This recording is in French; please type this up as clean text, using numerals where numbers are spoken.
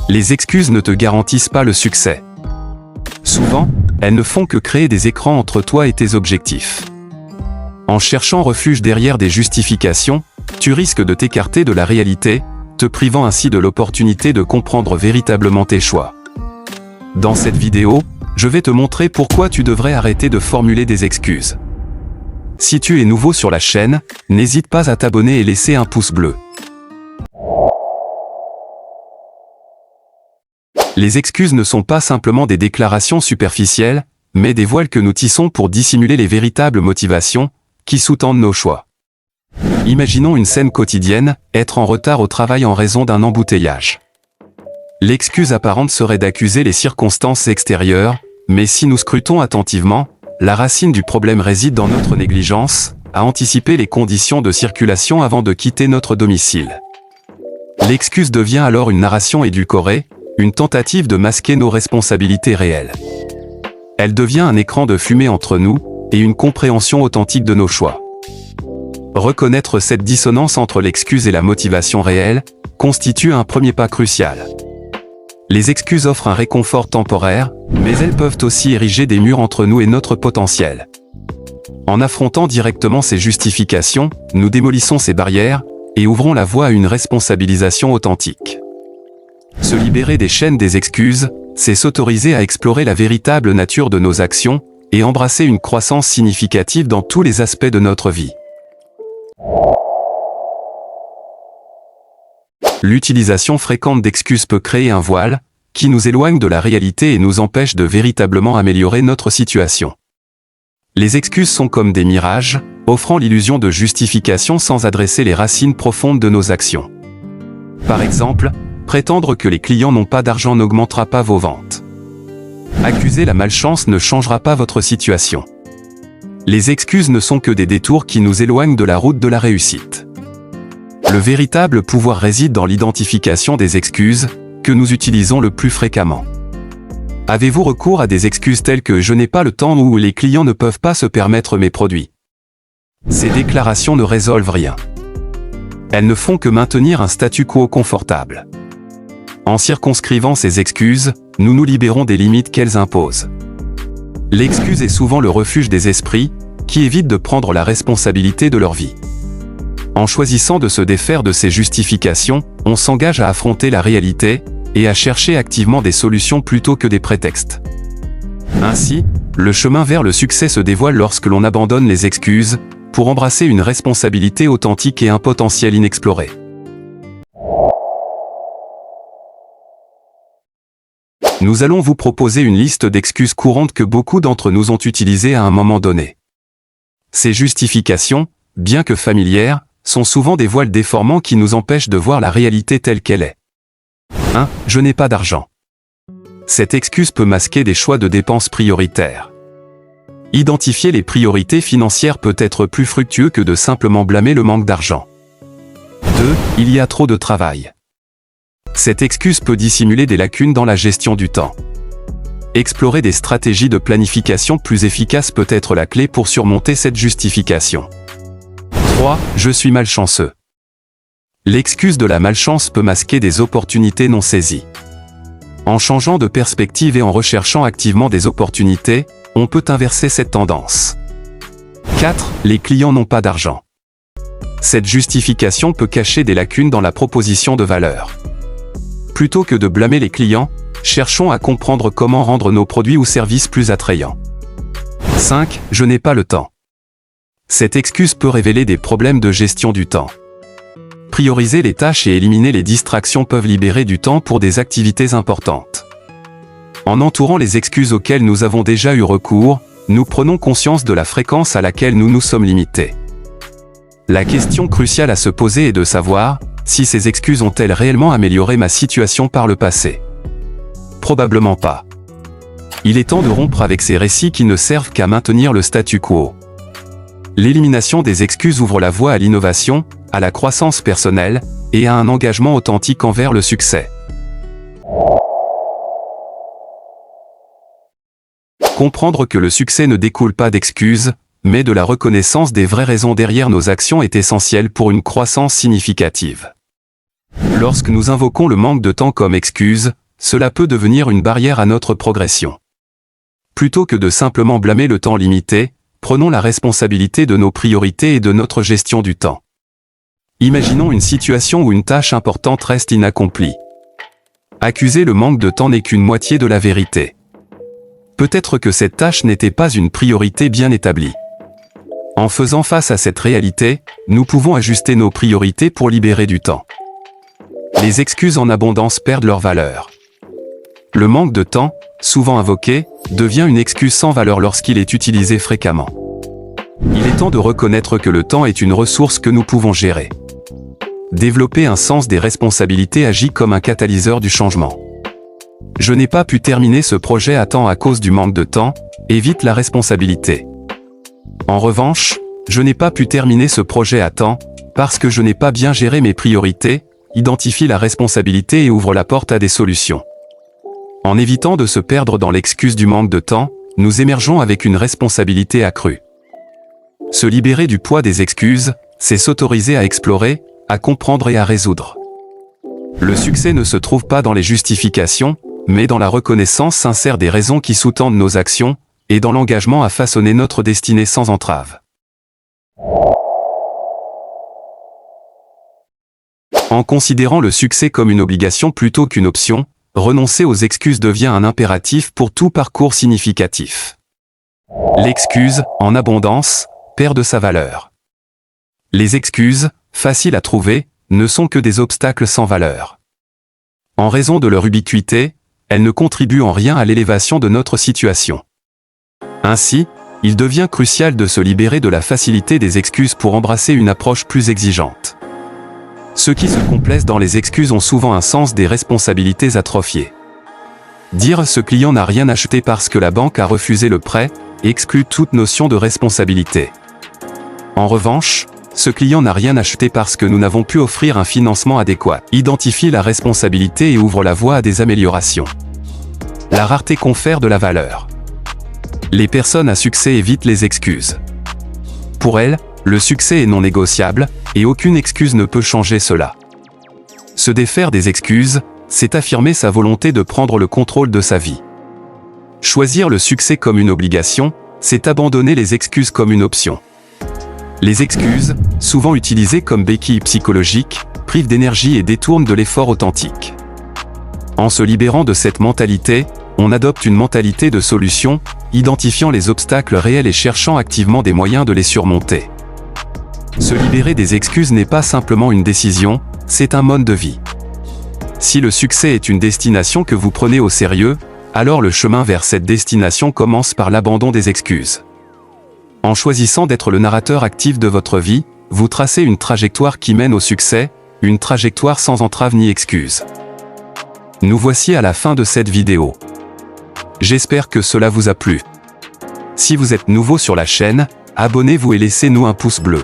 Les excuses ne te garantissent pas le succès. Souvent, elles ne font que créer des écrans entre toi et tes objectifs. En cherchant refuge derrière des justifications, tu risques de t'écarter de la réalité, te privant ainsi de l'opportunité de comprendre véritablement tes choix. Dans cette vidéo, je vais te montrer pourquoi tu devrais arrêter de formuler des excuses. Si tu es nouveau sur la chaîne, n'hésite pas à t'abonner et laisser un pouce bleu. Les excuses ne sont pas simplement des déclarations superficielles, mais des voiles que nous tissons pour dissimuler les véritables motivations qui sous-tendent nos choix. Imaginons une scène quotidienne, être en retard au travail en raison d'un embouteillage. L'excuse apparente serait d'accuser les circonstances extérieures, mais si nous scrutons attentivement, la racine du problème réside dans notre négligence, à anticiper les conditions de circulation avant de quitter notre domicile. L'excuse devient alors une narration édulcorée, une tentative de masquer nos responsabilités réelles. Elle devient un écran de fumée entre nous, et une compréhension authentique de nos choix. Reconnaître cette dissonance entre l'excuse et la motivation réelle constitue un premier pas crucial. Les excuses offrent un réconfort temporaire, mais elles peuvent aussi ériger des murs entre nous et notre potentiel. En affrontant directement ces justifications, nous démolissons ces barrières, et ouvrons la voie à une responsabilisation authentique. Se libérer des chaînes des excuses, c'est s'autoriser à explorer la véritable nature de nos actions, et embrasser une croissance significative dans tous les aspects de notre vie. L'utilisation fréquente d'excuses peut créer un voile, qui nous éloigne de la réalité et nous empêche de véritablement améliorer notre situation. Les excuses sont comme des mirages, offrant l'illusion de justification sans adresser les racines profondes de nos actions. Par exemple, prétendre que les clients n'ont pas d'argent n'augmentera pas vos ventes. Accuser la malchance ne changera pas votre situation. Les excuses ne sont que des détours qui nous éloignent de la route de la réussite. Le véritable pouvoir réside dans l'identification des excuses, que nous utilisons le plus fréquemment. Avez-vous recours à des excuses telles que « je n'ai pas le temps » ou « les clients ne peuvent pas se permettre mes produits ». Ces déclarations ne résolvent rien. Elles ne font que maintenir un statu quo confortable. En circonscrivant ces excuses, nous nous libérons des limites qu'elles imposent. L'excuse est souvent le refuge des esprits, qui évitent de prendre la responsabilité de leur vie. En choisissant de se défaire de ces justifications, on s'engage à affronter la réalité, et à chercher activement des solutions plutôt que des prétextes. Ainsi, le chemin vers le succès se dévoile lorsque l'on abandonne les excuses, pour embrasser une responsabilité authentique et un potentiel inexploré. Nous allons vous proposer une liste d'excuses courantes que beaucoup d'entre nous ont utilisées à un moment donné. Ces justifications, bien que familières, sont souvent des voiles déformants qui nous empêchent de voir la réalité telle qu'elle est. 1. Je n'ai pas d'argent. Cette excuse peut masquer des choix de dépenses prioritaires. Identifier les priorités financières peut être plus fructueux que de simplement blâmer le manque d'argent. 2. Il y a trop de travail. Cette excuse peut dissimuler des lacunes dans la gestion du temps. Explorer des stratégies de planification plus efficaces peut être la clé pour surmonter cette justification. 3. Je suis malchanceux. L'excuse de la malchance peut masquer des opportunités non saisies. En changeant de perspective et en recherchant activement des opportunités, on peut inverser cette tendance. 4. Les clients n'ont pas d'argent. Cette justification peut cacher des lacunes dans la proposition de valeur. Plutôt que de blâmer les clients, cherchons à comprendre comment rendre nos produits ou services plus attrayants. 5. Je n'ai pas le temps. Cette excuse peut révéler des problèmes de gestion du temps. Prioriser les tâches et éliminer les distractions peuvent libérer du temps pour des activités importantes. En entourant les excuses auxquelles nous avons déjà eu recours, nous prenons conscience de la fréquence à laquelle nous nous sommes limités. La question cruciale à se poser est de savoir si ces excuses ont-elles réellement amélioré ma situation par le passé. Probablement pas. Il est temps de rompre avec ces récits qui ne servent qu'à maintenir le statu quo. L'élimination des excuses ouvre la voie à l'innovation, à la croissance personnelle, et à un engagement authentique envers le succès. Comprendre que le succès ne découle pas d'excuses, mais de la reconnaissance des vraies raisons derrière nos actions est essentiel pour une croissance significative. Lorsque nous invoquons le manque de temps comme excuse, cela peut devenir une barrière à notre progression. Plutôt que de simplement blâmer le temps limité, prenons la responsabilité de nos priorités et de notre gestion du temps. Imaginons une situation où une tâche importante reste inaccomplie. Accuser le manque de temps n'est qu'une moitié de la vérité. Peut-être que cette tâche n'était pas une priorité bien établie. En faisant face à cette réalité, nous pouvons ajuster nos priorités pour libérer du temps. Les excuses en abondance perdent leur valeur. Le manque de temps, souvent invoqué, devient une excuse sans valeur lorsqu'il est utilisé fréquemment. Il est temps de reconnaître que le temps est une ressource que nous pouvons gérer. Développer un sens des responsabilités agit comme un catalyseur du changement. Je n'ai pas pu terminer ce projet à temps à cause du manque de temps, évite la responsabilité. En revanche, je n'ai pas pu terminer ce projet à temps, parce que je n'ai pas bien géré mes priorités, identifie la responsabilité et ouvre la porte à des solutions. En évitant de se perdre dans l'excuse du manque de temps, nous émergeons avec une responsabilité accrue. Se libérer du poids des excuses, c'est s'autoriser à explorer, à comprendre et à résoudre. Le succès ne se trouve pas dans les justifications, mais dans la reconnaissance sincère des raisons qui sous-tendent nos actions, et dans l'engagement à façonner notre destinée sans entrave. En considérant le succès comme une obligation plutôt qu'une option, renoncer aux excuses devient un impératif pour tout parcours significatif. L'excuse, en abondance, perd de sa valeur. Les excuses, faciles à trouver, ne sont que des obstacles sans valeur. En raison de leur ubiquité, elles ne contribuent en rien à l'élévation de notre situation. Ainsi, il devient crucial de se libérer de la facilité des excuses pour embrasser une approche plus exigeante. Ceux qui se complaisent dans les excuses ont souvent un sens des responsabilités atrophié. Dire « ce client n'a rien acheté parce que la banque a refusé le prêt » exclut toute notion de responsabilité. En revanche, « ce client n'a rien acheté parce que nous n'avons pu offrir un financement adéquat » identifie la responsabilité et ouvre la voie à des améliorations. La rareté confère de la valeur. Les personnes à succès évitent les excuses. Pour elles, le succès est non négociable, et aucune excuse ne peut changer cela. Se défaire des excuses, c'est affirmer sa volonté de prendre le contrôle de sa vie. Choisir le succès comme une obligation, c'est abandonner les excuses comme une option. Les excuses, souvent utilisées comme béquilles psychologiques, privent d'énergie et détournent de l'effort authentique. En se libérant de cette mentalité, on adopte une mentalité de solution, identifiant les obstacles réels et cherchant activement des moyens de les surmonter. Se libérer des excuses n'est pas simplement une décision, c'est un mode de vie. Si le succès est une destination que vous prenez au sérieux, alors le chemin vers cette destination commence par l'abandon des excuses. En choisissant d'être le narrateur actif de votre vie, vous tracez une trajectoire qui mène au succès, une trajectoire sans entrave ni excuse. Nous voici à la fin de cette vidéo. J'espère que cela vous a plu. Si vous êtes nouveau sur la chaîne, abonnez-vous et laissez-nous un pouce bleu.